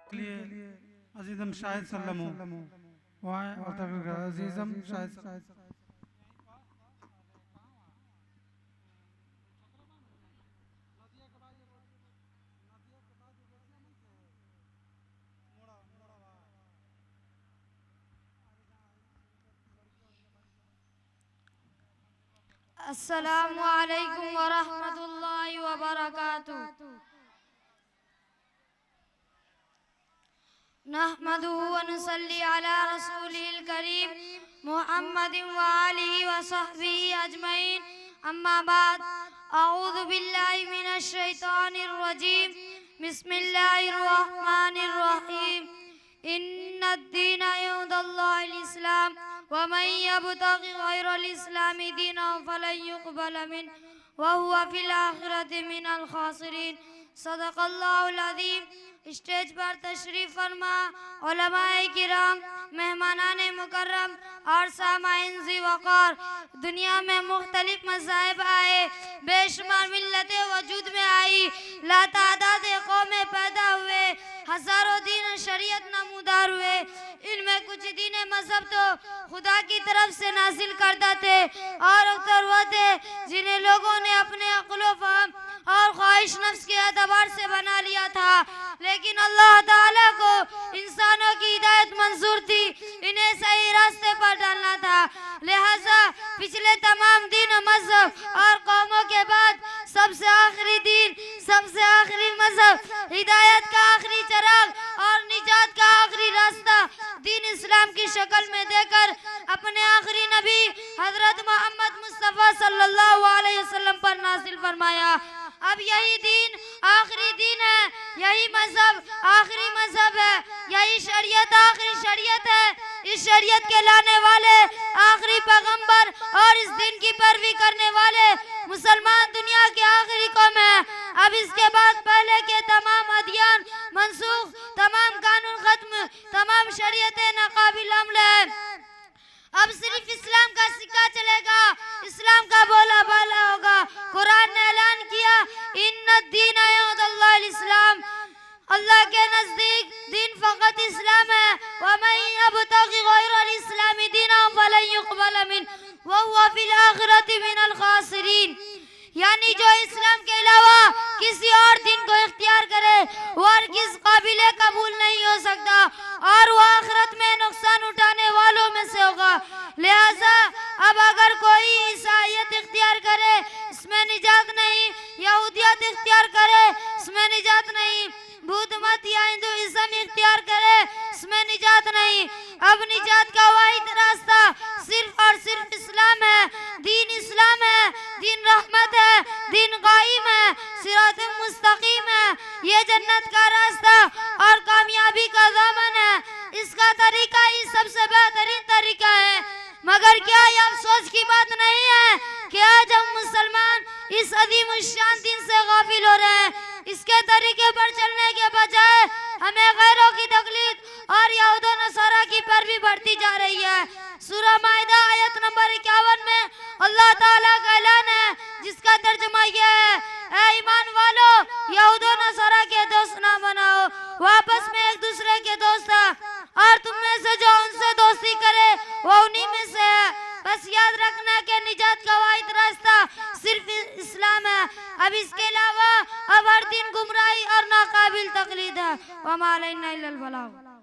के लिए अजीजम शाहिद सल्लम वाए और तक अजीजम शाहिद अस्सलामु अलैकुम व रहमतुल्लाहि व बरकातुहू। नहमदुहु व नुसल्ली अला रसूलिल करीम मुहम्मदिन व आलिहि व सहबिही अजमईन। अम्मा बाद, अऊज़ु बिल्लाहि मिनश शैतानिर रजीम। बिस्मिल्लाहिर रहमानिर रहीम। इन्नद-दीना इंदल्लाहिल इस्लाम व मन यब्तगि गैरल इस्लामि दीनन फलन युक़बल मिन्हु व हुवा फिल आखिरति मिनल खासिरीन। सदक़ल्लाहुल अज़ीम। स्टेज पर तशरीफ फरमा उलमाए किराम, मेहमानान मुकर्रम और सामाईन ज़ी वक़ार। दुनिया में मुख्तलिफ मज़ाहिब आए, बेशुमार मिल्लतें वजूद में आई, लातादाद कौमें पैदा हुए, हज़ारों दीन शरीयत नमूदार हुए। इनमें कुछ दीन मजहब तो खुदा की तरफ से नाजिल करता थे और अक्सर वो थे जिन्हें लोगों ने अपने अक्ल फहम और ख्वाहिश नफ्स के एतबार से बना लिया था, लेकिन अल्लाह ताला को इंसानों की हिदायत मंजूर थी, इन्हें सही रास्ते पर डालना था। लिहाजा पिछले तमाम दीन मजहब और कौमों के बाद सबसे आखिरी दीन, सबसे आखिरी मजहब, हिदायत का आखिरी चिराग और निजात का आखिरी रास्ता दीन इस्लाम की शक्ल में देकर अपने आखिरी नबी हजरत मोहम्मद मुस्तफ़ा सल्लल्लाहु अलैहि वसल्लम पर नाज़िल फरमाया। अब यही दीन आखिरी दीन है, यही मजहब आखिरी मजहब है, यही शरीयत आखिरी शरीयत है। इस शरीयत के लाने वाले आखिरी पैगंबर और इस दिन की पैरवी करने वाले मुसलमान दुनिया के आखिरी कौम है। अब इसके बाद पहले के तमाम अदियान मनसूख, तमाम कानून खत्म, तमाम शरीयतें नाकाबिल अमल है। अब सिर्फ इस्लाम का सिक्का चलेगा, इस्लाम का बोला बाला होगा। कुरान ने ऐलान किया, इन्नद-दीना इंदल्लाहिल इस्लाम, अल्लाह के नजदीक दीन फकत इस्लाम है। व मन यब्तगि गैरल इस्लामि दीनन फलन युक़बल मिन्हु व हुवा फिल आखिरति मिनल खासिरीन। यानी जो इस्लाम के अलावा किसी और दिन को इख्तियार करे वो और किस काबिले कबूल नहीं हो सकता और वो आखिरत में नुकसान उठाने वालों में से होगा। लिहाजा अब अगर कोई ईसाईयत इख्तियार करे इसमें निजात नहीं, यहूदियत इख्तियार करे इसमें निजात नहीं, बुद्ध मत या हिंदुइज्म इख्तियार करे इसमें निजात नहीं। अब निजात का वाहिद रास्ता सिर्फ और सिर्फ इस्लाम है। दीन इस्लाम है, दीन रहमत है, दीन कायम है, सिरात मुस्तकीम है। ये जन्नत का रास्ता और कामयाबी का दामन है। इसका तरीका ही सबसे बेहतरीन तरीका है। मगर क्या ये अफसोस की बात नहीं है कि आज हम मुसलमान इस अजीम शान दिन से गाफिल हो रहे हैं। इसके तरीके पर चलने के बजाय हमें गैरों की तकलीद और यहूद नसारा की पैरवी बढ़ती जा रही है। सूरह माइदा आयत नंबर 51 में अल्लाह ताला का ऐलान है, जिसका तर्जुमा यह है, ऐ ईमान वालो, यहूद नसारा के दोस्त ना बनाओ, वापस में एक दूसरे के दोस्त है और तुम में से जो उनसे दोस्ती करे वो उन्हीं में से है। बस याद रखना कि निजात का वाहिद रास्ता सिर्फ इस्लाम है। अब इसके अलावा अब हर दिन गुमराही और नाकाबिल तकलीद है। वमा अलैना इल्लल बलाग।